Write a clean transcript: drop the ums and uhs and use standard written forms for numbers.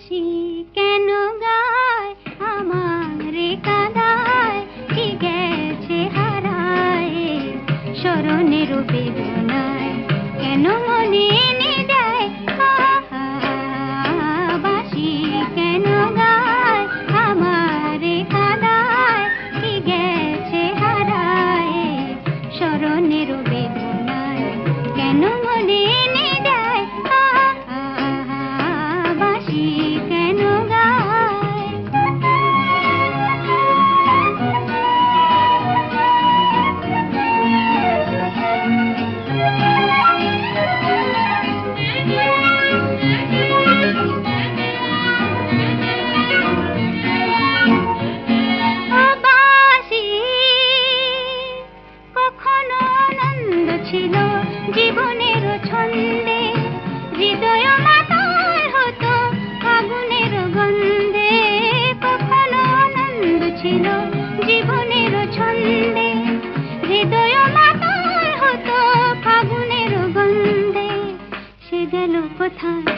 বাঁশি কেন গায় আমারে কাঁদায়, কি গেছে হারায় স্মরণের বেদনায়, কেন মনে এনে দেয় বাঁশি কেন গায় আমারে কাঁদায়, কি গেছে হারায় স্মরণের বেদনায়, কেন মনে এনে দেয় বাঁশি কেন গায়। কখনো আনন্দ ছিল জীবনের ছন্দে, হৃদয় মাতাল হতো ফাগুনের গন্ধে, কখনো আনন্দ ছিল জীবনের ছন্দে, হৃদয় মাতাল হতো ফাগুনের গন্ধে, সে গেল কোথায়